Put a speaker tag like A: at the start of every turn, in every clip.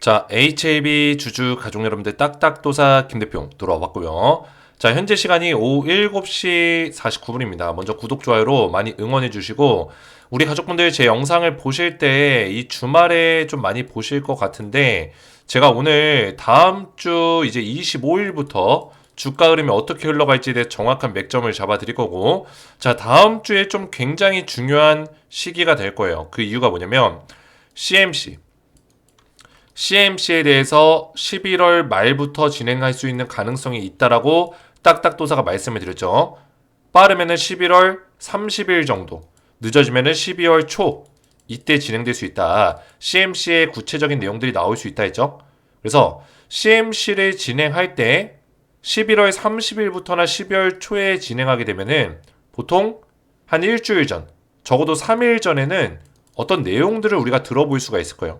A: 자, HAB 주주 가족 여러분들 딱딱도사 김대표 돌아왔고요. 자, 현재 시간이 오후 7시 49분입니다. 먼저 구독, 좋아요로 많이 응원해 주시고 우리 가족분들 제 영상을 보실 때 이 주말에 좀 많이 보실 것 같은데 제가 오늘 다음 주 이제 25일부터 주가 흐름이 어떻게 흘러갈지에 대해 정확한 맥점을 잡아 드릴 거고, 자, 다음 주에 좀 굉장히 중요한 시기가 될 거예요. 그 이유가 뭐냐면 CMC에 대해서 11월 말부터 진행할 수 있는 가능성이 있다라고 딱딱도사가 말씀을 드렸죠. 빠르면은 11월 30일 정도, 늦어지면은 12월 초 이때 진행될 수 있다. CMC의 구체적인 내용들이 나올 수 있다 했죠. 그래서 CMC를 진행할 때 11월 30일부터나 12월 초에 진행하게 되면은 보통 한 일주일 전, 적어도 3일 전에는 어떤 내용들을 우리가 들어볼 수가 있을 거예요.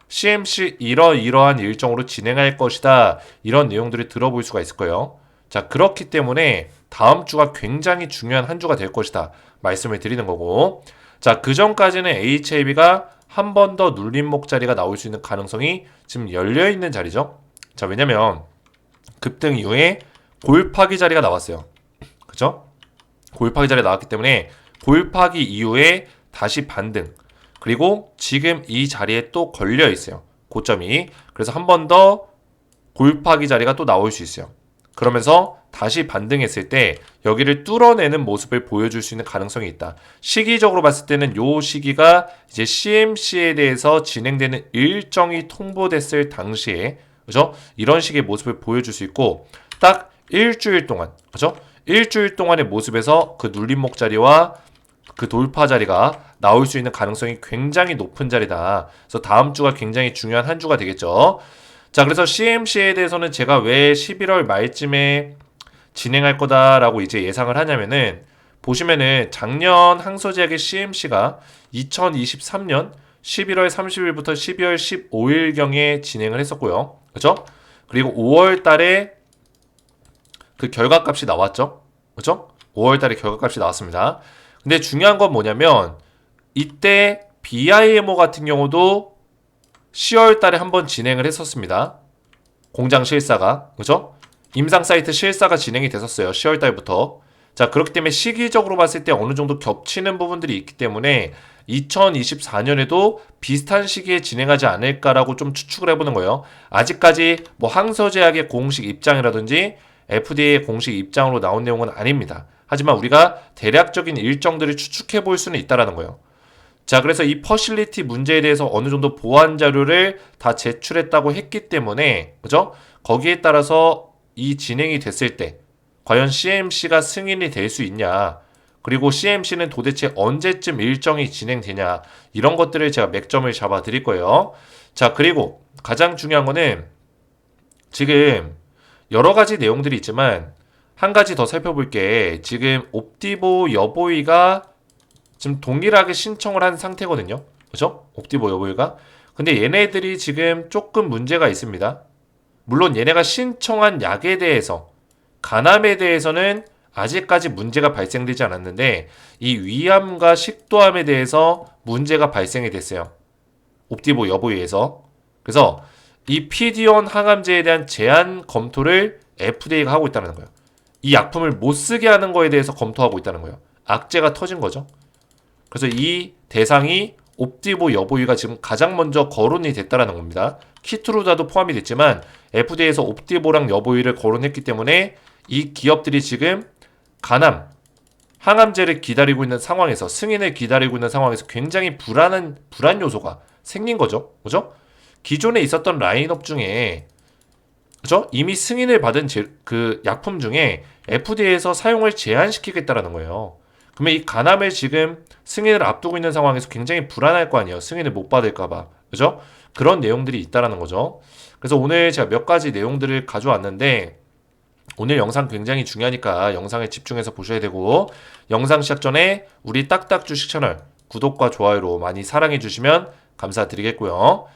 A: CMC 이러이러한 일정으로 진행할 것이다. 이런 내용들을 들어볼 수가 있을 거예요. 자, 그렇기 때문에 다음 주가 굉장히 중요한 한 주가 될 것이다. 말씀을 드리는 거고. 자, 그 전까지는 HAB가 한 번 더 눌림목 자리가 나올 수 있는 가능성이 지금 열려 있는 자리죠. 자, 왜냐면 급등 이후에 골파기 자리가 나왔어요. 그죠? 골파기 자리가 나왔기 때문에 골파기 이후에 다시 반등. 그리고 지금 이 자리에 또 걸려 있어요. 고점이. 그래서 한 번 더 골파기 자리가 또 나올 수 있어요. 그러면서 다시 반등했을 때 여기를 뚫어내는 모습을 보여줄 수 있는 가능성이 있다. 시기적으로 봤을 때는 요 시기가 이제 CMC에 대해서 진행되는 일정이 통보됐을 당시에, 그죠? 이런 식의 모습을 보여줄 수 있고, 딱 일주일 동안, 그죠? 일주일 동안의 모습에서 그 눌림목 자리와 그 돌파 자리가 나올 수 있는 가능성이 굉장히 높은 자리다. 그래서 다음 주가 굉장히 중요한 한 주가 되겠죠. 자, 그래서 CMC에 대해서는 제가 왜 11월 말쯤에 진행할 거다라고 이제 예상을 하냐면은, 보시면은 작년 항소제약의 CMC가 2023년 11월 30일부터 12월 15일경에 진행을 했었고요. 그죠? 그리고 5월 달에 그 결과값이 나왔죠. 그죠? 5월 달에 결과값이 나왔습니다. 근데 중요한 건 뭐냐면 이때 BIMO 같은 경우도 10월 달에 한번 진행을 했었습니다. 공장 실사가, 그죠? 임상 사이트 실사가 진행이 됐었어요. 10월 달부터. 자, 그렇기 때문에 시기적으로 봤을 때 어느 정도 겹치는 부분들이 있기 때문에 2024년에도 비슷한 시기에 진행하지 않을까라고 좀 추측을 해보는 거예요. 아직까지 뭐 항서제약의 공식 입장이라든지 FDA의 공식 입장으로 나온 내용은 아닙니다. 하지만 우리가 대략적인 일정들을 추측해 볼 수는 있다라는 거예요. 자, 그래서 이 퍼실리티 문제에 대해서 어느 정도 보완 자료를 다 제출했다고 했기 때문에, 그죠? 거기에 따라서 이 진행이 됐을 때 과연 CMC가 승인이 될 수 있냐, 그리고 CMC는 도대체 언제쯤 일정이 진행되냐, 이런 것들을 제가 맥점을 잡아 드릴 거예요. 자, 그리고 가장 중요한 거는 지금 여러 가지 내용들이 있지만 한 가지 더 살펴볼 게, 지금 옵디보 여보이가 지금 동일하게 신청을 한 상태거든요. 그죠? 옵디보 여보이가. 근데 얘네들이 지금 조금 문제가 있습니다. 물론 얘네가 신청한 약에 대해서, 간암에 대해서는 아직까지 문제가 발생되지 않았는데 이 위암과 식도암에 대해서 문제가 발생이 됐어요. 옵디보 여보이에서. 그래서 이 PD-1 항암제에 대한 제한 검토를 FDA가 하고 있다는 거예요. 이 약품을 못 쓰게 하는 거에 대해서 검토하고 있다는 거예요. 악재가 터진 거죠. 그래서 이 대상이 옵디보 여보이가 지금 가장 먼저 거론이 됐다라는 겁니다. 키트루다도 포함이 됐지만 FDA에서 옵디보랑 여보이를 거론했기 때문에 이 기업들이 지금 간암, 항암제를 기다리고 있는 상황에서, 승인을 기다리고 있는 상황에서 굉장히 불안 요소가 생긴 거죠. 그죠? 기존에 있었던 라인업 중에, 그죠? 이미 승인을 받은 그 약품 중에 FDA에서 사용을 제한시키겠다라는 거예요. 그러면 이 간암을 지금 승인을 앞두고 있는 상황에서 굉장히 불안할 거 아니에요. 승인을 못 받을까봐. 그죠? 그런 내용들이 있다라는 거죠. 그래서 오늘 제가 몇 가지 내용들을 가져왔는데, 오늘 영상 굉장히 중요하니까 영상에 집중해서 보셔야 되고, 영상 시작 전에 우리 딱딱 주식 채널 구독과 좋아요로 많이 사랑해 주시면 감사드리겠고요.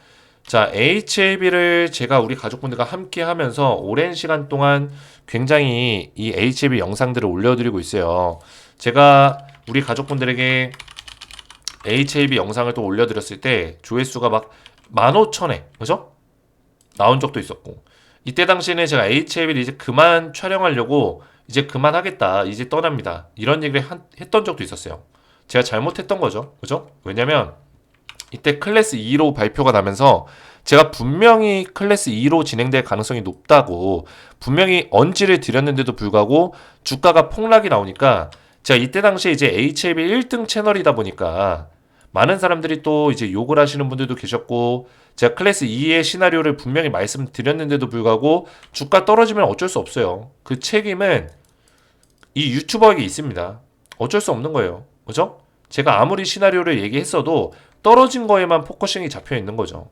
A: 자, HAB를 제가 우리 가족분들과 함께 하면서 오랜 시간 동안 굉장히 이 HAB 영상들을 올려드리고 있어요. 제가 우리 가족분들에게 HAB 영상을 또 올려드렸을 때 조회수가 막 15,000회, 그죠? 나온 적도 있었고, 이때 당시에는 제가 HLB를 이제 그만 촬영하려고 이제 그만하겠다, 이제 떠납니다, 이런 얘기를 했던 적도 있었어요. 제가 잘못했던 거죠, 그죠? 왜냐면 이때 클래스 2로 발표가 나면서 제가 분명히 클래스 2로 진행될 가능성이 높다고 분명히 언지를 드렸는데도 불구하고 주가가 폭락이 나오니까, 제가 이때 당시에 이제 HLB 1등 채널이다 보니까 많은 사람들이 또 이제 욕을 하시는 분들도 계셨고, 제가 클래스 2의 시나리오를 분명히 말씀드렸는데도 불구하고 주가 떨어지면 어쩔 수 없어요. 그 책임은 이 유튜버에게 있습니다. 어쩔 수 없는 거예요. 그죠? 제가 아무리 시나리오를 얘기했어도 떨어진 거에만 포커싱이 잡혀 있는 거죠.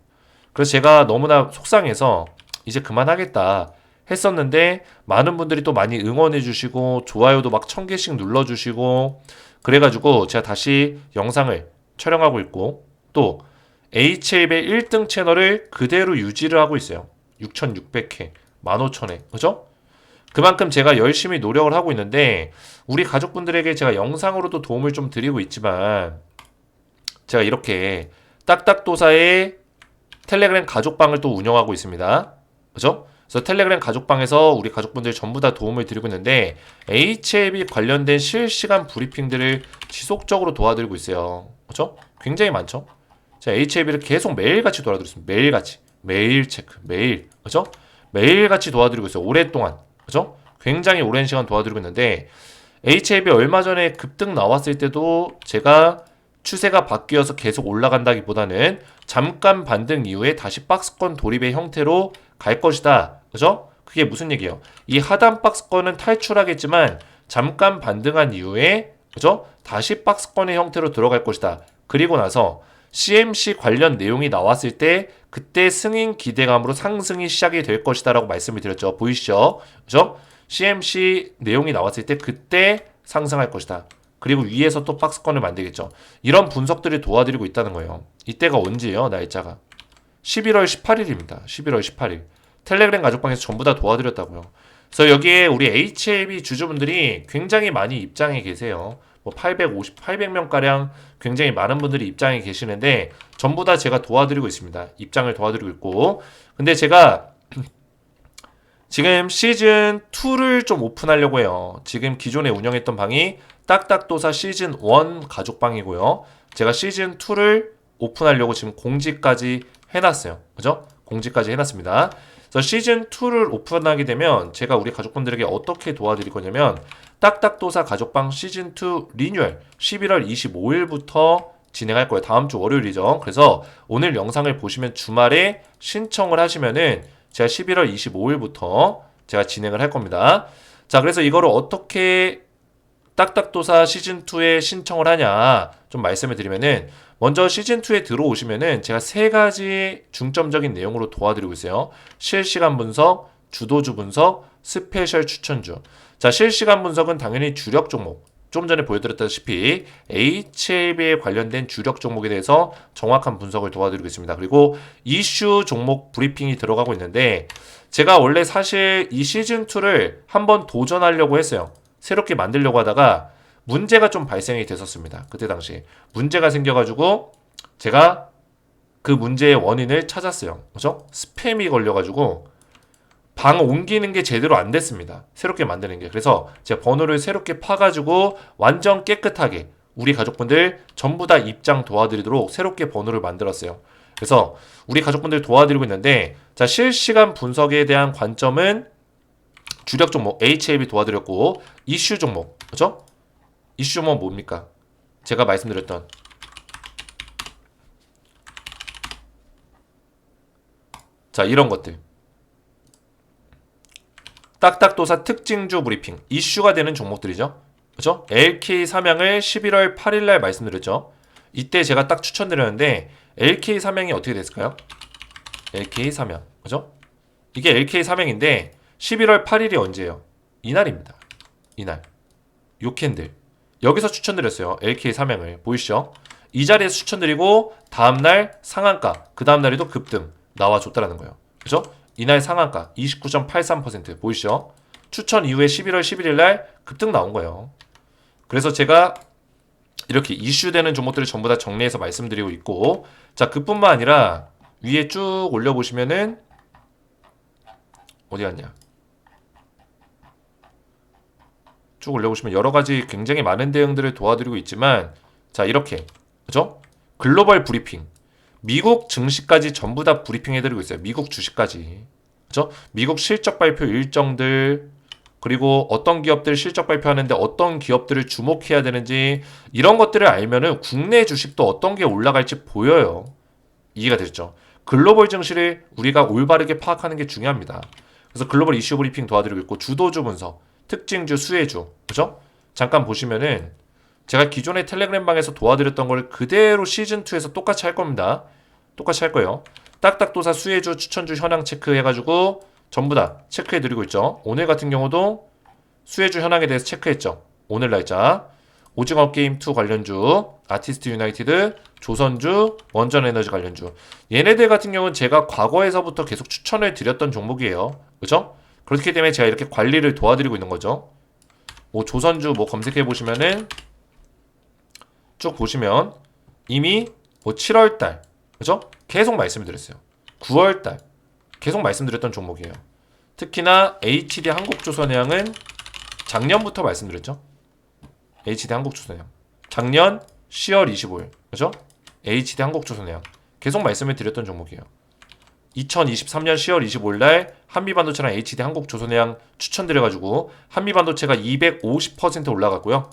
A: 그래서 제가 너무나 속상해서 이제 그만하겠다 했었는데, 많은 분들이 또 많이 응원해 주시고 좋아요도 막 1000개씩 눌러 주시고, 그래가지고 제가 다시 영상을 촬영하고 있고, 또 HLB의 1등 채널을 그대로 유지를 하고 있어요. 6600회, 15,000회, 그죠? 그만큼 제가 열심히 노력을 하고 있는데, 우리 가족분들에게 제가 영상으로도 도움을 좀 드리고 있지만, 제가 이렇게 딱딱도사의 텔레그램 가족방을 또 운영하고 있습니다. 그죠? 그래서 텔레그램 가족방에서 우리 가족분들 전부 다 도움을 드리고 있는데, HLB 관련된 실시간 브리핑들을 지속적으로 도와드리고 있어요. 그죠? 굉장히 많죠? 제가 HLB를 계속 매일같이 도와드리고 있습니다. 매일같이. 매일 체크. 매일. 그죠? 매일같이 도와드리고 있어요. 오랫동안. 그죠? 굉장히 오랜 시간 도와드리고 있는데, HLB 얼마 전에 급등 나왔을 때도 제가 추세가 바뀌어서 계속 올라간다기보다는 잠깐 반등 이후에 다시 박스권 돌입의 형태로 갈 것이다. 그죠? 그게 무슨 얘기예요? 이 하단 박스권은 탈출하겠지만 잠깐 반등한 이후에, 그죠? 다시 박스권의 형태로 들어갈 것이다. 그리고 나서 CMC 관련 내용이 나왔을 때 그때 승인 기대감으로 상승이 시작이 될 것이다 라고 말씀을 드렸죠. 보이시죠? 그죠? CMC 내용이 나왔을 때 그때 상승할 것이다. 그리고 위에서 또 박스권을 만들겠죠. 이런 분석들을 도와드리고 있다는 거예요. 이때가 언제예요? 날짜가 11월 18일입니다. 11월 18일. 텔레그램 가족방에서 전부 다 도와드렸다고요. 그래서 여기에 우리 HLB 주주분들이 굉장히 많이 입장해 계세요. 뭐 800명가량 굉장히 많은 분들이 입장해 계시는데, 전부 다 제가 도와드리고 있습니다. 입장을 도와드리고 있고. 근데 제가 지금 시즌2를 좀 오픈하려고 해요. 지금 기존에 운영했던 방이 딱딱도사 시즌1 가족방이고요. 제가 시즌2를 오픈하려고 지금 공지까지 해놨어요. 그죠? 공지까지 해놨습니다. 그래서 시즌2를 오픈하게 되면 제가 우리 가족분들에게 어떻게 도와드릴 거냐면, 딱딱도사 가족방 시즌2 리뉴얼 11월 25일부터 진행할 거예요. 다음 주 월요일이죠. 그래서 오늘 영상을 보시면 주말에 신청을 하시면은 제가 11월 25일부터 제가 진행을 할 겁니다. 자, 그래서 이거를 어떻게 딱딱도사 시즌2에 신청을 하냐 좀 말씀을 드리면은, 먼저 시즌2에 들어오시면은 제가 세 가지 중점적인 내용으로 도와드리고 있어요. 실시간 분석, 주도주 분석, 스페셜 추천주. 자, 실시간 분석은 당연히 주력 종목, 좀 전에 보여드렸다시피 HLB에 관련된 주력 종목에 대해서 정확한 분석을 도와드리고 있습니다. 그리고 이슈 종목 브리핑이 들어가고 있는데, 제가 원래 사실 이 시즌2를 한번 도전하려고 했어요. 새롭게 만들려고 하다가 문제가 좀 발생이 됐었습니다. 그때 당시 문제가 생겨가지고 제가 그 문제의 원인을 찾았어요. 그죠? 스팸이 걸려가지고 방 옮기는 게 제대로 안 됐습니다. 새롭게 만드는 게. 그래서 제가 번호를 새롭게 파가지고 완전 깨끗하게 우리 가족분들 전부 다 입장 도와드리도록 새롭게 번호를 만들었어요. 그래서 우리 가족분들 도와드리고 있는데, 자, 실시간 분석에 대한 관점은 주력 종목 HLB 도와드렸고, 이슈 종목, 그죠? 이슈 종목 뭡니까? 제가 말씀드렸던 자, 이런 것들. 딱딱도사 특징주 브리핑, 이슈가 되는 종목들이죠. 그죠? LK 삼양을 11월 8일날 말씀드렸죠. 이때 제가 딱 추천드렸는데, LK 삼양이 어떻게 됐을까요? LK 삼양, 그죠? 이게 LK 삼양인데 11월 8일이 언제예요? 이날입니다. 이날. 요 캔들. 여기서 추천드렸어요. LK 삼양을. 보이시죠? 이 자리에서 추천드리고 다음날 상한가, 그 다음날에도 급등 나와줬다라는 거예요. 그죠? 이날 상한가 29.83% 보이시죠? 추천 이후에 11월 11일날 급등 나온 거예요. 그래서 제가 이렇게 이슈되는 종목들을 전부 다 정리해서 말씀드리고 있고, 자, 그뿐만 아니라 위에 쭉 올려보시면은 어디 갔냐? 쭉 올려보시면 여러 가지 굉장히 많은 대응들을 도와드리고 있지만, 자, 이렇게. 그죠? 글로벌 브리핑. 미국 증시까지 전부 다 브리핑 해드리고 있어요. 미국 주식까지. 그죠? 미국 실적 발표 일정들, 그리고 어떤 기업들 실적 발표하는데 어떤 기업들을 주목해야 되는지, 이런 것들을 알면은 국내 주식도 어떤 게 올라갈지 보여요. 이해가 되죠? 글로벌 증시를 우리가 올바르게 파악하는 게 중요합니다. 그래서 글로벌 이슈 브리핑 도와드리고 있고, 주도주 분석, 특징주, 수혜주, 그죠? 잠깐 보시면은 제가 기존의 텔레그램 방에서 도와드렸던 걸 그대로 시즌2에서 똑같이 할 겁니다. 똑같이 할 거예요. 딱딱도사 수혜주, 추천주 현황 체크해가지고 전부 다 체크해드리고 있죠. 오늘 같은 경우도 수혜주 현황에 대해서 체크했죠. 오늘 날짜. 오징어 게임 2 관련주, 아티스트 유나이티드, 조선주, 원전에너지 관련주. 얘네들 같은 경우는 제가 과거에서부터 계속 추천을 드렸던 종목이에요. 그죠? 그렇기 때문에 제가 이렇게 관리를 도와드리고 있는 거죠. 뭐 조선주 뭐 검색해 보시면은 쭉 보시면 이미 뭐 7월달, 그죠? 계속 말씀드렸어요. 9월달 계속 말씀드렸던 종목이에요. 특히나 HD 한국조선해양은 작년부터 말씀드렸죠. HD 한국조선해양 작년 10월 25일, 그죠? HD 한국조선해양 계속 말씀을 드렸던 종목이에요. 2023년 10월 25일 날 한미반도체랑 HD 한국조선해양 추천드려가지고 한미반도체가 250% 올라갔고요.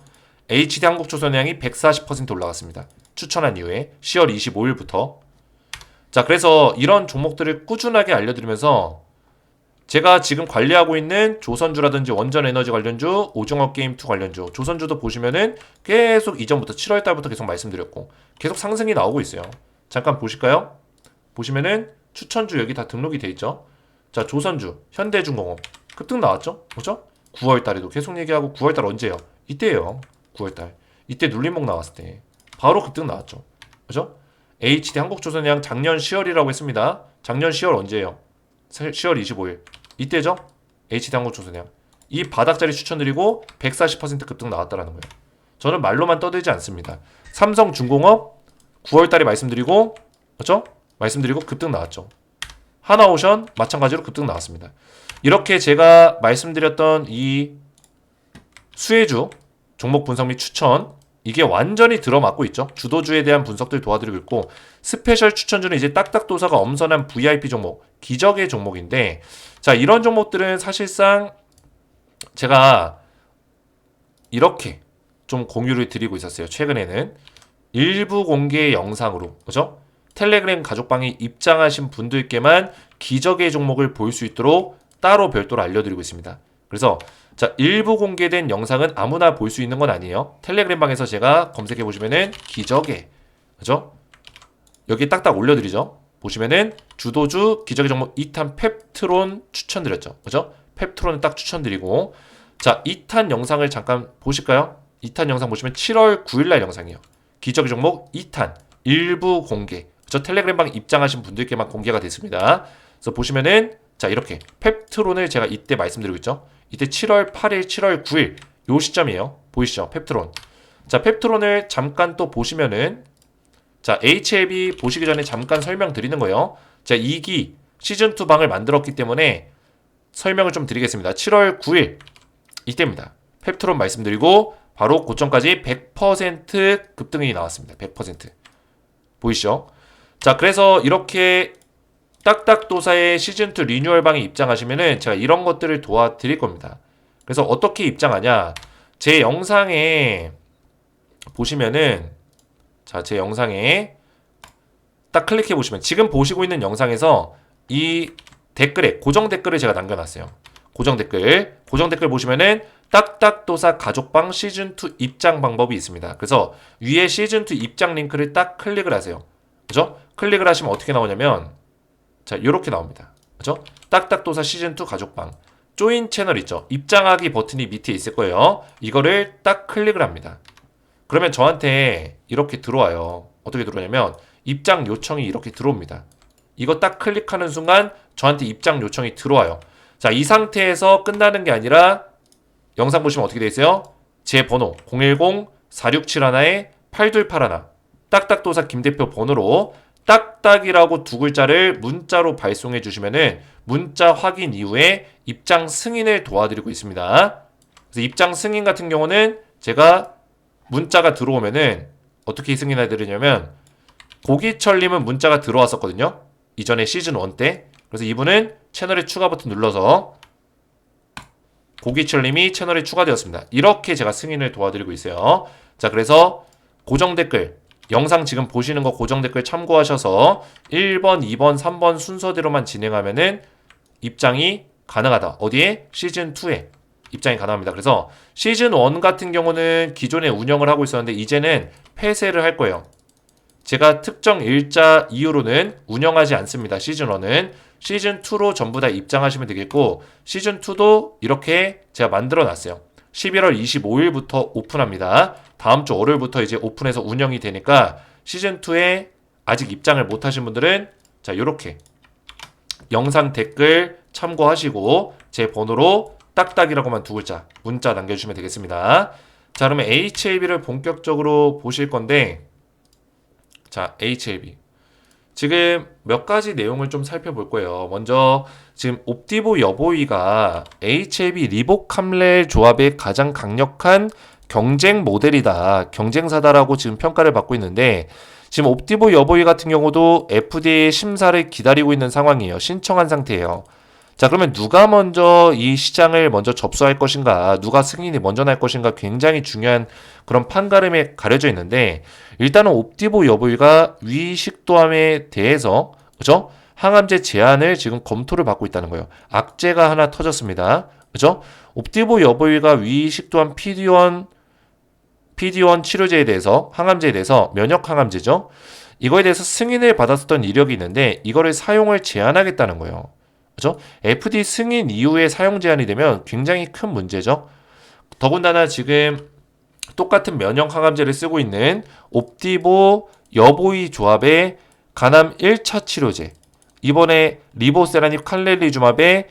A: HD 한국조선해양이 140% 올라갔습니다. 추천한 이후에 10월 25일부터. 자, 그래서 이런 종목들을 꾸준하게 알려드리면서 제가 지금 관리하고 있는 조선주라든지 원전에너지 관련주, 오징어게임2 관련주, 조선주도 보시면은 계속 이전부터 7월달부터 계속 말씀드렸고 계속 상승이 나오고 있어요. 잠깐 보실까요? 보시면은 추천주 여기 다 등록이 돼 있죠. 자, 조선주, 현대중공업 급등 나왔죠? 그죠? 9월달에도 계속 얘기하고 9월달 언제예요? 이때예요. 9월달. 이때 눌림목 나왔을 때 바로 급등 나왔죠. 그죠? HD 한국조선해양 작년 10월이라고 했습니다. 작년 10월 언제예요? 10월 25일. 이때죠? HD 한국조선해양. 이 바닥자리 추천드리고 140% 급등 나왔다라는 거예요. 저는 말로만 떠들지 않습니다. 삼성중공업 9월달에 말씀드리고, 그렇죠? 말씀드리고 급등 나왔죠. 하나오션 마찬가지로 급등 나왔습니다. 이렇게 제가 말씀드렸던 이 수혜주 종목 분석 및 추천, 이게 완전히 들어맞고 있죠. 주도주에 대한 분석들 도와드리고 있고, 스페셜 추천주는 이제 딱딱도사가 엄선한 VIP 종목, 기적의 종목인데, 자, 이런 종목들은 사실상 제가 이렇게 좀 공유를 드리고 있었어요. 최근에는 일부 공개 영상으로, 그죠? 텔레그램 가족방에 입장하신 분들께만 기적의 종목을 볼 수 있도록 따로 별도로 알려드리고 있습니다. 그래서 자, 일부 공개된 영상은 아무나 볼 수 있는 건 아니에요. 텔레그램 방에서 제가 검색해 보시면은 기적의, 그죠? 여기 딱딱 올려드리죠. 보시면은 주도주 기적의 종목 2탄 펩트론 추천드렸죠. 그죠? 펩트론은 딱 추천드리고, 자, 2탄 영상을 잠깐 보실까요? 2탄 영상 보시면 7월 9일날 영상이에요. 기적의 종목 2탄 일부 공개. 저 텔레그램 방 입장하신 분들께만 공개가 됐습니다. 그래서 보시면은 자, 이렇게 펩트론을 제가 이때 말씀드리고 있죠. 이때 7월 8일, 7월 9일 요 시점이에요. 보이시죠? 펩트론. 자, 펩트론을 잠깐 또 보시면은 자, HLB 보시기 전에 잠깐 설명드리는 거예요. 자, 2기 시즌2 방을 만들었기 때문에 설명을 좀 드리겠습니다. 7월 9일 이때입니다. 펩트론 말씀드리고 바로 고점까지 100% 급등이 나왔습니다. 100%. 보이시죠? 자, 그래서 이렇게 딱딱도사의 시즌2 리뉴얼방에 입장하시면은 제가 이런 것들을 도와드릴 겁니다. 그래서 어떻게 입장하냐? 제 영상에 보시면은 자, 제 영상에 딱 클릭해 보시면 지금 보시고 있는 영상에서 이 댓글에 고정 댓글을 제가 남겨놨어요. 고정 댓글 보시면은 딱딱도사 가족방 시즌2 입장 방법이 있습니다. 그래서 위에 시즌2 입장 링크를 딱 클릭을 하세요. 그죠? 클릭을 하시면 어떻게 나오냐면 자, 요렇게 나옵니다. 그죠? 딱딱도사 시즌2 가족방 조인 채널 있죠? 입장하기 버튼이 밑에 있을 거예요. 이거를 딱 클릭을 합니다. 그러면 저한테 이렇게 들어와요. 어떻게 들어오냐면 입장 요청이 이렇게 들어옵니다. 이거 딱 클릭하는 순간 저한테 입장 요청이 들어와요. 자, 이 상태에서 끝나는 게 아니라 영상 보시면 어떻게 되어 있어요? 제 번호 010-4671-8281 딱딱도사 김대표 번호로 딱딱이라고 두 글자를 문자로 발송해 주시면은 문자 확인 이후에 입장 승인을 도와드리고 있습니다. 그래서 입장 승인 같은 경우는 제가 문자가 들어오면은 어떻게 승인해 드리냐면 고기철님은 문자가 들어왔었거든요. 이전에 시즌 1 때. 그래서 이분은 채널에 추가 버튼 눌러서 고기철님이 채널에 추가되었습니다. 이렇게 제가 승인을 도와드리고 있어요. 자, 그래서 고정 댓글 영상 지금 보시는 거 고정 댓글 참고하셔서 1번, 2번, 3번 순서대로만 진행하면은 입장이 가능하다. 어디에? 시즌 2에 입장이 가능합니다. 그래서 시즌 1 같은 경우는 기존에 운영을 하고 있었는데 이제는 폐쇄를 할 거예요. 제가 특정 일자 이후로는 운영하지 않습니다. 시즌 1은 시즌2로 전부 다 입장하시면 되겠고 시즌2도 이렇게 제가 만들어 놨어요. 11월 25일부터 오픈합니다. 다음 주 월요일부터 이제 오픈해서 운영이 되니까 시즌2에 아직 입장을 못 하신 분들은 자, 요렇게 영상 댓글 참고하시고 제 번호로 딱딱이라고만 두 글자 문자 남겨주시면 되겠습니다. 자, 그러면 HLB를 본격적으로 보실 건데 자, HLB 지금 몇 가지 내용을 좀 살펴볼 거예요. 먼저 지금 옵티보 여보이가 HLB 리보캄렐 조합의 가장 강력한 경쟁 모델이다, 경쟁사다라고 지금 평가를 받고 있는데 지금 옵티보 여보이 같은 경우도 FDA 심사를 기다리고 있는 상황이에요. 신청한 상태예요. 자, 그러면 누가 먼저 이 시장을 먼저 접수할 것인가, 누가 승인이 먼저 날 것인가 굉장히 중요한 그런 판가름에 가려져 있는데 일단은 옵티보 여보이가 위식도암에 대해서 그죠? 항암제 제한을 지금 검토를 받고 있다는 거예요. 악재가 하나 터졌습니다. 그죠? 옵티보 여보이가 위식도암 PD1 치료제에 대해서 항암제에 대해서 면역 항암제죠. 이거에 대해서 승인을 받았었던 이력이 있는데 이거를 사용을 제한하겠다는 거예요. 그죠? FDA 승인 이후에 사용 제한이 되면 굉장히 큰 문제죠. 더군다나 지금 똑같은 면역 항암제를 쓰고 있는 옵티보 여보이 조합의 간암 1차 치료제 이번에 리보세라닙 칼렐리주맙의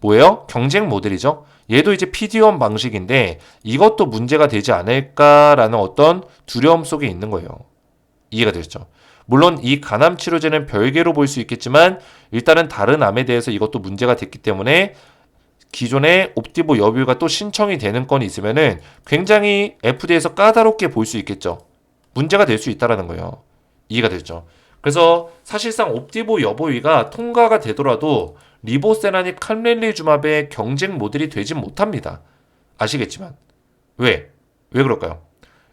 A: 뭐예요? 경쟁 모델이죠. 얘도 이제 PD1 방식인데 이것도 문제가 되지 않을까라는 어떤 두려움 속에 있는 거예요. 이해가 되셨죠? 물론 이 간암 치료제는 별개로 볼 수 있겠지만 일단은 다른 암에 대해서 이것도 문제가 됐기 때문에 기존에 옵티보 여보이가 또 신청이 되는 건이 있으면은 굉장히 FDA에서 까다롭게 볼 수 있겠죠. 문제가 될 수 있다라는 거예요. 이해가 되죠? 그래서 사실상 옵티보 여보이가 통과가 되더라도 리보세라닙 칼렐리주맙의 경쟁 모델이 되진 못합니다. 아시겠지만 왜 그럴까요?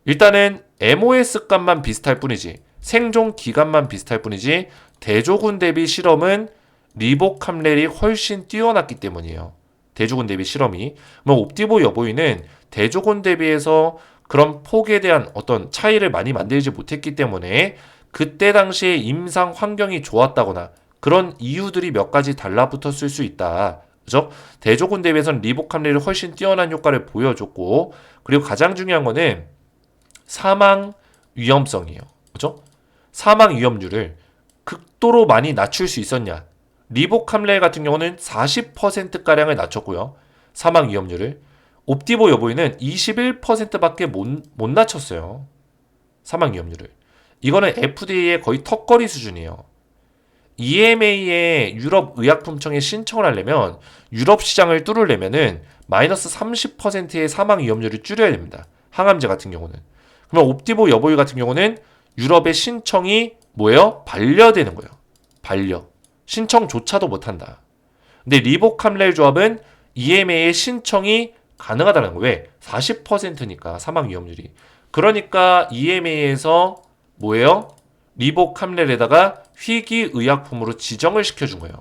A: 일단은 MOS 값만 비슷할 뿐이지 생존 기간만 비슷할 뿐이지 대조군 대비 실험은 리보캄렐이 훨씬 뛰어났기 때문이에요. 대조군 대비 실험이. 그럼 옵티보 여보이는 대조군 대비해서 그런 폭에 대한 어떤 차이를 많이 만들지 못했기 때문에 그때 당시에 임상 환경이 좋았다거나 그런 이유들이 몇 가지 달라붙었을 수 있다. 그죠? 대조군 대비해서는 리보캄렐이 훨씬 뛰어난 효과를 보여줬고 그리고 가장 중요한 거는 사망 위험성이에요. 그죠? 사망 위험률을 극도로 많이 낮출 수 있었냐? 리보캄렐 같은 경우는 40%가량을 낮췄고요. 사망 위험률을. 옵티보 여보이는 21%밖에 못 낮췄어요. 사망 위험률을. 이거는 FDA의 거의 턱걸이 수준이에요. EMA의 유럽 의약품청에 신청을 하려면 유럽 시장을 뚫으려면은 마이너스 30%의 사망 위험률을 줄여야 됩니다. 항암제 같은 경우는. 그러면 옵티보 여보이 같은 경우는 유럽의 신청이 뭐예요? 반려되는 거예요. 반려. 신청조차도 못한다. 근데 리보캄렐 조합은 EMA의 신청이 가능하다는 거예요. 왜? 40%니까 사망 위험률이. 그러니까 EMA에서 뭐예요? 리보캄렐에다가 희귀의약품으로 지정을 시켜준 거예요.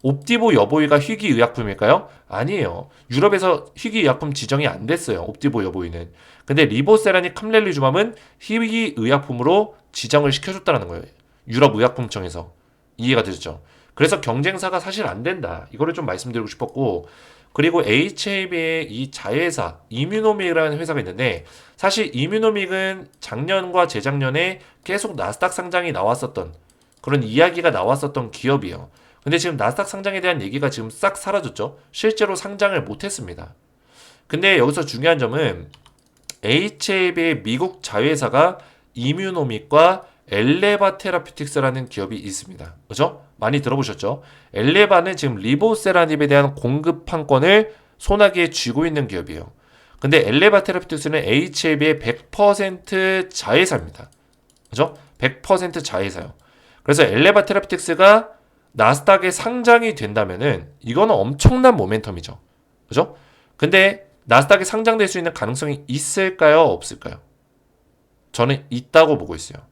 A: 옵티보 여보이가 희귀의약품일까요? 아니에요. 유럽에서 희귀의약품 지정이 안 됐어요. 옵티보 여보이는. 근데 리보세라닙 칼렐리주맙은 희귀의약품으로 지정을 시켜줬다는 거예요. 유럽 의약품청에서. 이해가 되죠? 그래서 경쟁사가 사실 안 된다. 이거를 좀 말씀드리고 싶었고 그리고 HAB의 이 자회사 이뮤노믹이라는 회사가 있는데 사실 이뮤노믹은 작년과 재작년에 계속 나스닥 상장이 나왔었던 그런 이야기가 나왔었던 기업이에요. 근데 지금 나스닥 상장에 대한 얘기가 지금 싹 사라졌죠. 실제로 상장을 못했습니다. 근데 여기서 중요한 점은 HAB의 미국 자회사가 이뮤노믹과 엘레바 테라피틱스라는 기업이 있습니다. 그죠? 많이 들어보셨죠? 엘레바는 지금 리보세라닙에 대한 공급 판권을 손아귀에 쥐고 있는 기업이에요. 근데 엘레바 테라피틱스는 HLB의 100% 자회사입니다. 그죠? 100% 자회사요. 그래서 엘레바 테라피틱스가 나스닥에 상장이 된다면은 이거는 엄청난 모멘텀이죠. 그죠? 근데 나스닥에 상장될 수 있는 가능성이 있을까요? 없을까요? 저는 있다고 보고 있어요.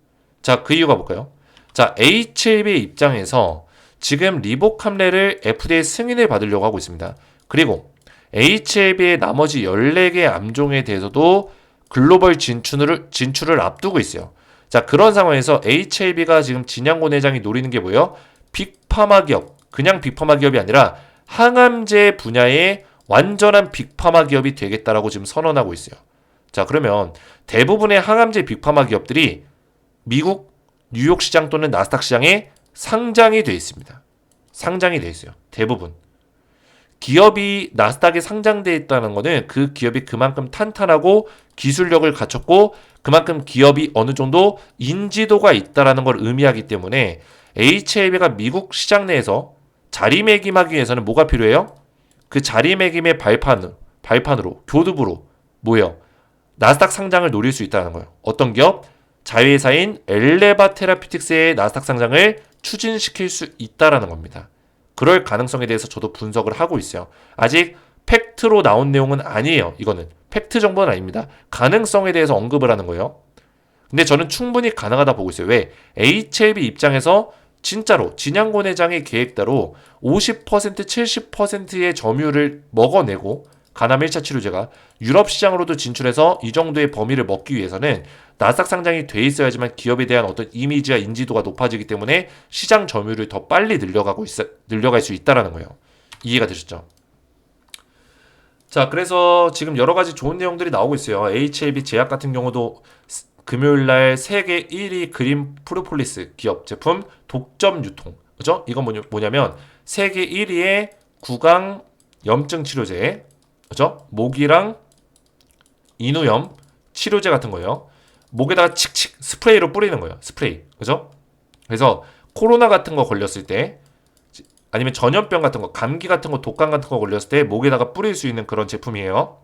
A: 자, 그 이유가 뭘까요? 자, HLB 입장에서 지금 리보캄레를 FDA 승인을 받으려고 하고 있습니다. 그리고 HLB의 나머지 14개 암종에 대해서도 글로벌 진출을 앞두고 있어요. 자, 그런 상황에서 HLB가 지금 진양곤 회장이 노리는 게 뭐예요? 빅파마 기업, 그냥 빅파마 기업이 아니라 항암제 분야의 완전한 빅파마 기업이 되겠다라고 지금 선언하고 있어요. 자, 그러면 대부분의 항암제 빅파마 기업들이 미국 뉴욕 시장 또는 나스닥 시장에 상장이 돼 있습니다. 상장이 돼 있어요. 대부분. 기업이 나스닥에 상장돼 있다는 것은 그 기업이 그만큼 탄탄하고 기술력을 갖췄고 그만큼 기업이 어느 정도 인지도가 있다라는 걸 의미하기 때문에 HLB가 미국 시장 내에서 자리매김하기 위해서는 뭐가 필요해요? 그 자리매김의 발판으로 교두부로 뭐예요? 나스닥 상장을 노릴 수 있다는 거예요. 어떤 기업? 자회사인 엘레바 테라피틱스의 나스닥 상장을 추진시킬 수 있다라는 겁니다. 그럴 가능성에 대해서 저도 분석을 하고 있어요. 아직 팩트로 나온 내용은 아니에요. 이거는 팩트 정보는 아닙니다. 가능성에 대해서 언급을 하는 거예요. 근데 저는 충분히 가능하다 보고 있어요. 왜? HLB 입장에서 진짜로 진양곤 회장의 계획대로 50% 70%의 점유율을 먹어내고 간암 1차 치료제가 유럽 시장으로도 진출해서 이 정도의 범위를 먹기 위해서는 나스닥 상장이 돼 있어야지만 기업에 대한 어떤 이미지와 인지도가 높아지기 때문에 시장 점유율을 더 빨리 늘려갈 수 있다라는 거예요. 이해가 되셨죠? 자, 그래서 지금 여러 가지 좋은 내용들이 나오고 있어요. HLB 제약 같은 경우도 금요일날 세계 1위 그린 프로폴리스 기업 제품 독점 유통. 그죠? 이건 뭐냐면 세계 1위의 구강 염증 치료제. 그죠? 목이랑 인후염 치료제 같은 거예요. 목에다가 칙칙 스프레이로 뿌리는 거예요. 스프레이. 그죠? 그래서 코로나 같은 거 걸렸을 때 아니면 전염병 같은 거, 감기 같은 거, 독감 같은 거 걸렸을 때 목에다가 뿌릴 수 있는 그런 제품이에요.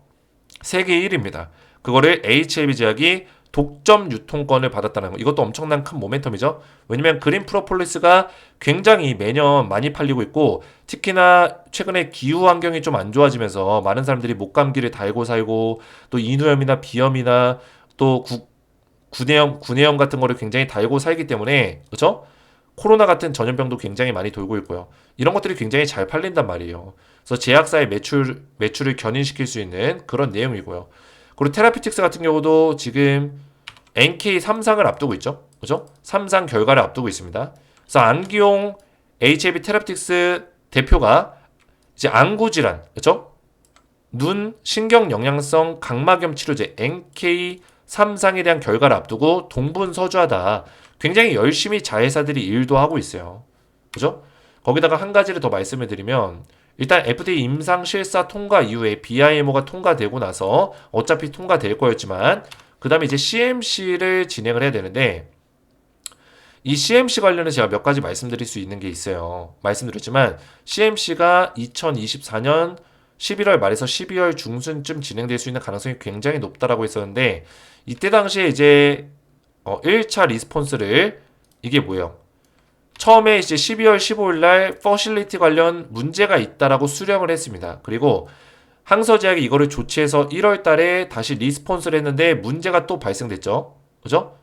A: 세계 1위입니다. 그거를 HLB 제약이 독점 유통권을 받았다는 거. 이것도 엄청난 큰 모멘텀이죠. 왜냐면 그린 프로폴리스가 굉장히 매년 많이 팔리고 있고 특히나 최근에 기후 환경이 좀 안 좋아지면서 많은 사람들이 목감기를 달고 살고 또 인후염이나 비염이나 또 구내염 같은 거를 굉장히 달고 살기 때문에 그렇죠? 코로나 같은 전염병도 굉장히 많이 돌고 있고요. 이런 것들이 굉장히 잘 팔린단 말이에요. 그래서 제약사의 매출을 견인시킬 수 있는 그런 내용이고요. 그리고 테라피틱스 같은 경우도 지금 NK 3상을 앞두고 있죠. 그죠? 3상 결과를 앞두고 있습니다. 그래서 안기용 HLB 테라피틱스 대표가 이제 안구 질환, 그죠? 눈 신경 영양성 각막염 치료제 NK 3상에 대한 결과를 앞두고 동분서주하다. 굉장히 열심히 자회사들이 일도 하고 있어요. 그죠? 거기다가 한 가지를 더 말씀을 드리면 일단 FDA 임상실사 통과 이후에 BIMO가 통과되고 나서 어차피 통과될 거였지만 그 다음에 이제 CMC를 진행을 해야 되는데 이 CMC 관련해서 제가 몇 가지 말씀드릴 수 있는 게 있어요. 말씀드렸지만 CMC가 2024년 11월 말에서 12월 중순쯤 진행될 수 있는 가능성이 굉장히 높다라고 했었는데 이때 당시에 이제 1차 리스폰스를 이게 뭐예요? 처음에 이제 12월 15일 날 퍼실리티 관련 문제가 있다라고 수령을 했습니다. 그리고 항서제약이 이거를 조치해서 1월 달에 다시 리스폰스를 했는데 문제가 또 발생됐죠. 그죠?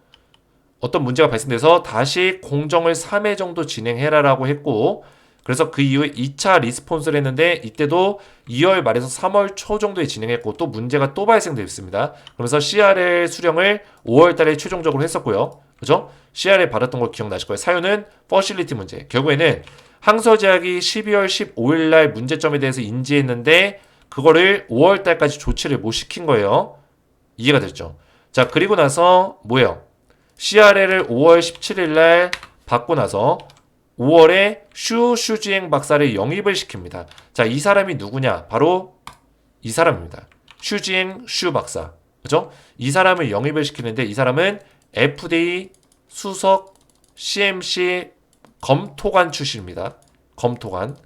A: 어떤 문제가 발생돼서 다시 공정을 3회 정도 진행해라라고 했고 그래서 그 이후에 2차 리스폰스를 했는데 이때도 2월 말에서 3월 초 정도에 진행했고 또 문제가 또 발생됐습니다. 그래서 CRL 수령을 5월 달에 최종적으로 했었고요. 그죠? CRL 받았던 거 기억나실 거예요. 사유는 퍼실리티 문제. 결국에는 항서제약이 12월 15일 날 문제점에 대해서 인지했는데 그거를 5월 달까지 조치를 못 시킨 거예요. 이해가 됐죠? 자, 그리고 나서 뭐예요? CRL을 5월 17일 날 받고 나서 5월에 슈지행 박사를 영입을 시킵니다. 자, 이 사람이 누구냐? 바로 이 사람입니다. 슈지행 슈 박사. 그죠? 이 사람을 영입을 시키는데 이 사람은 FDA 수석 CMC 검토관 출신입니다. 검토관.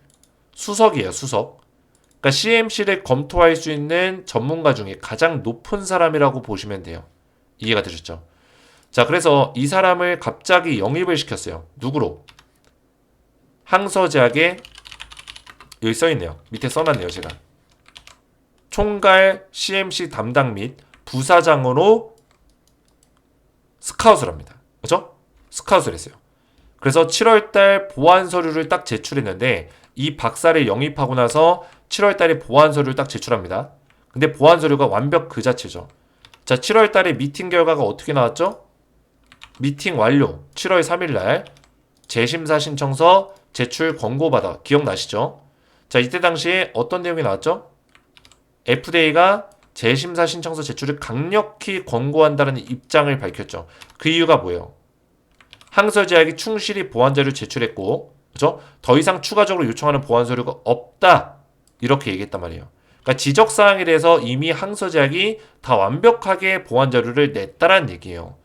A: 수석이에요, 수석. 그러니까 CMC를 검토할 수 있는 전문가 중에 가장 높은 사람이라고 보시면 돼요. 이해가 되셨죠? 자, 그래서 이 사람을 갑자기 영입을 시켰어요. 누구로? 항서제약에 여기 써있네요. 밑에 써놨네요, 제가. 총괄 CMC 담당 및 부사장으로 스카웃을 합니다. 그죠? 스카웃을 했어요. 그래서 7월달 보완 서류를 딱 제출했는데 이 박사를 영입하고 나서 7월달에 보완 서류를 딱 제출합니다. 근데 보완 서류가 완벽 그 자체죠. 자, 7월달에 미팅 결과가 어떻게 나왔죠? 미팅 완료. 7월 3일날 재심사 신청서 제출 권고받아. 기억나시죠? 자, 이때 당시에 어떤 내용이 나왔죠? FDA가 재심사 신청서 제출을 강력히 권고한다는 입장을 밝혔죠. 그 이유가 뭐예요? 항서제약이 충실히 보완 자료를 제출했고, 그죠? 더 이상 추가적으로 요청하는 보완 서류가 없다. 이렇게 얘기했단 말이에요. 그러니까 지적 사항에 대해서 이미 항서제약이 다 완벽하게 보완 자료를 냈다라는 얘기예요.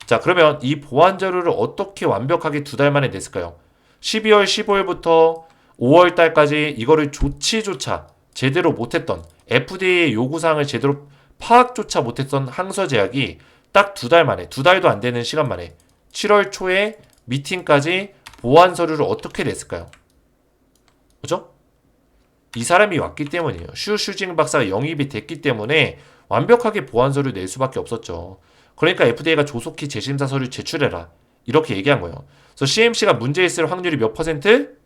A: 자, 그러면 이 보완 자료를 어떻게 완벽하게 2달 만에 냈을까요? 12월 15일부터 5월 달까지 이거를 조치조차 제대로 못했던 FDA의 요구사항을 제대로 파악조차 못했던 항서제약이 딱 2달 만에, 2달도 안 되는 시간 만에 7월 초에 미팅까지 보완 서류를 어떻게 냈을까요? 그죠? 이 사람이 왔기 때문이에요. 슈슈징 박사가 영입이 됐기 때문에 완벽하게 보완 서류 낼 수밖에 없었죠. 그러니까 FDA가 조속히 재심사 서류 제출해라. 이렇게 얘기한 거예요. 그래서 CMC가 문제 있을 확률이 몇 퍼센트?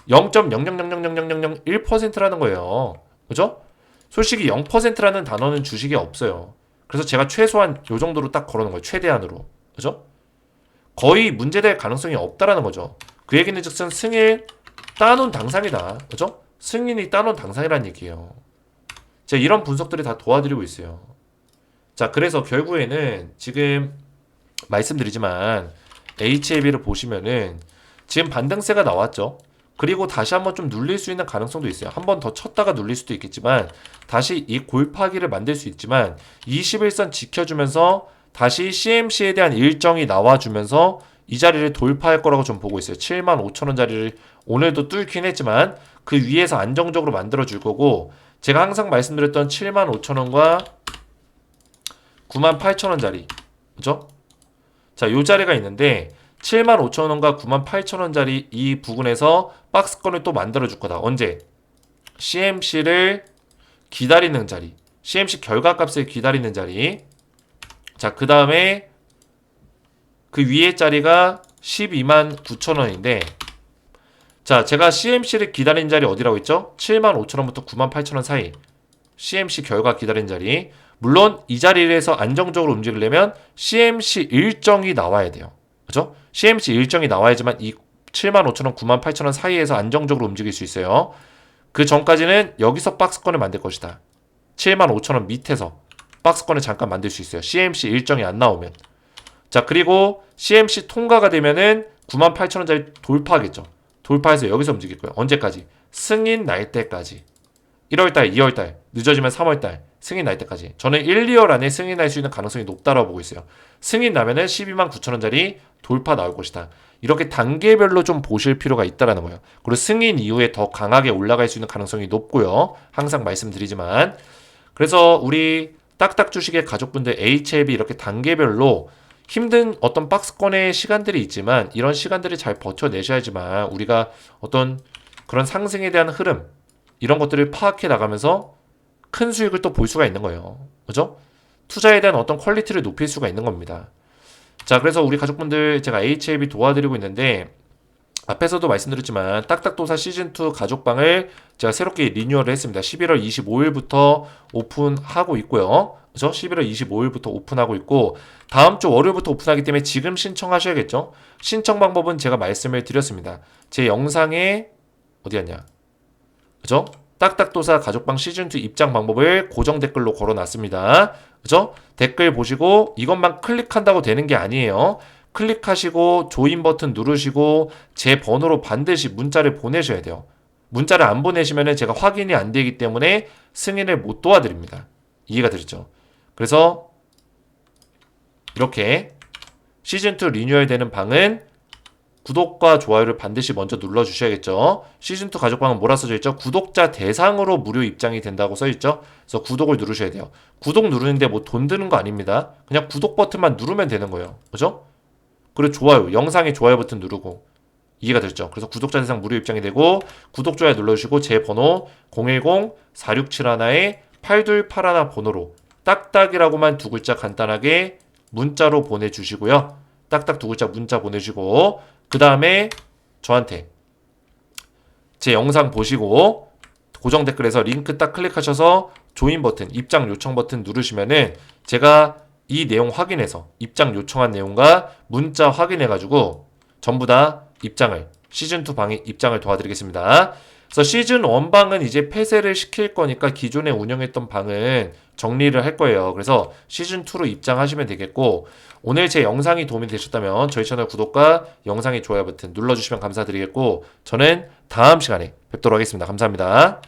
A: 0.0000001%라는 거예요. 그죠? 솔직히 0%라는 단어는 주식에 없어요. 그래서 제가 최소한 요 정도로 딱 걸어놓은 거예요. 최대한으로. 그죠? 거의 문제될 가능성이 없다라는 거죠. 그 얘기는 즉슨 승인 따놓은 당상이다. 그죠? 승인이 따놓은 당상이라는 얘기예요. 제가 이런 분석들을 다 도와드리고 있어요. 자, 그래서 결국에는 지금 말씀드리지만 HLB를 보시면은 지금 반등세가 나왔죠. 그리고 다시 한번 좀 눌릴 수 있는 가능성도 있어요. 한 번 더 쳤다가 눌릴 수도 있겠지만 다시 이 골파기를 만들 수 있지만 21선 지켜주면서 다시 CMC에 대한 일정이 나와주면서 이 자리를 돌파할 거라고 좀 보고 있어요. 75,000원 자리를 오늘도 뚫긴 했지만 그 위에서 안정적으로 만들어줄 거고, 제가 항상 말씀드렸던 75,000원과 98,000원 자리, 그죠? 자, 요 자리가 있는데 75,000원과 98,000원 자리 이 부분에서 박스권을 또 만들어줄 거다. 언제? CMC를 기다리는 자리, CMC 결과값을 기다리는 자리. 자, 그 다음에 그 위에 자리가 129,000원인데, 자, 제가 CMC를 기다린 자리 어디라고 했죠? 75,000원부터 98,000원 사이 CMC 결과 기다린 자리. 물론 이 자리에서 안정적으로 움직이려면 CMC 일정이 나와야 돼요. 그죠? CMC 일정이 나와야지만 이 75,000원, 98,000원 사이에서 안정적으로 움직일 수 있어요. 그 전까지는 여기서 박스권을 만들 것이다. 75,000원 밑에서 박스권을 잠깐 만들 수 있어요. CMC 일정이 안 나오면. 자, 그리고 CMC 통과가 되면은 98,000원짜리 돌파하겠죠. 돌파해서 여기서 움직일 거예요. 언제까지? 승인 날 때까지. 1월달, 2월달, 늦어지면 3월달 승인 날 때까지. 저는 1, 2월 안에 승인 날 수 있는 가능성이 높다라고 보고 있어요. 승인 나면은 129,000원짜리 돌파 나올 것이다. 이렇게 단계별로 좀 보실 필요가 있다라는 거예요. 그리고 승인 이후에 더 강하게 올라갈 수 있는 가능성이 높고요. 항상 말씀드리지만. 그래서 우리 딱딱 주식의 가족분들 HLB 이렇게 단계별로 힘든 어떤 박스권의 시간들이 있지만 이런 시간들을 잘 버텨내셔야지만 우리가 어떤 그런 상승에 대한 흐름 이런 것들을 파악해 나가면서 큰 수익을 또 볼 수가 있는 거예요. 그죠? 투자에 대한 어떤 퀄리티를 높일 수가 있는 겁니다. 자, 그래서 우리 가족분들 제가 HLB 도와드리고 있는데 앞에서도 말씀드렸지만 딱딱도사 시즌2 가족방을 제가 새롭게 리뉴얼을 했습니다. 11월 25일부터 오픈하고 있고요. 그죠? 11월 25일부터 오픈하고 있고 다음 주 월요일부터 오픈하기 때문에 지금 신청하셔야겠죠? 신청 방법은 제가 말씀을 드렸습니다. 제 영상에 어디였냐? 그죠? 딱딱도사 가족방 시즌2 입장 방법을 고정 댓글로 걸어놨습니다. 그죠? 댓글 보시고 이것만 클릭한다고 되는 게 아니에요. 클릭하시고 조인 버튼 누르시고 제 번호로 반드시 문자를 보내셔야 돼요. 문자를 안 보내시면 제가 확인이 안 되기 때문에 승인을 못 도와드립니다. 이해가 되셨죠? 그래서 이렇게 시즌2 리뉴얼 되는 방은 구독과 좋아요를 반드시 먼저 눌러주셔야겠죠. 시즌2 가족방은 뭐라 써져 있죠? 구독자 대상으로 무료 입장이 된다고 써있죠. 그래서 구독을 누르셔야 돼요. 구독 누르는데 뭐 돈 드는 거 아닙니다. 그냥 구독 버튼만 누르면 되는 거예요. 그죠? 그리고 좋아요, 영상에 좋아요 버튼 누르고. 이해가 됐죠? 그래서 구독자 대상 무료 입장이 되고 구독, 좋아요 눌러주시고 제 번호 010-4671-8281 번호로 딱딱이라고만 두 글자 간단하게 문자로 보내주시고요. 딱딱 두 글자 문자 보내주시고 그 다음에 저한테 제 영상 보시고 고정 댓글에서 링크 딱 클릭하셔서 조인 버튼, 입장 요청 버튼 누르시면은 제가 이 내용 확인해서 입장 요청한 내용과 문자 확인해가지고 전부 다 입장을 시즌2 방에 입장을 도와드리겠습니다. 그래서 시즌1 방은 이제 폐쇄를 시킬 거니까 기존에 운영했던 방은 정리를 할 거예요. 그래서 시즌2로 입장하시면 되겠고 오늘 제 영상이 도움이 되셨다면 저희 채널 구독과 영상의 좋아요 버튼 눌러주시면 감사드리겠고 저는 다음 시간에 뵙도록 하겠습니다. 감사합니다.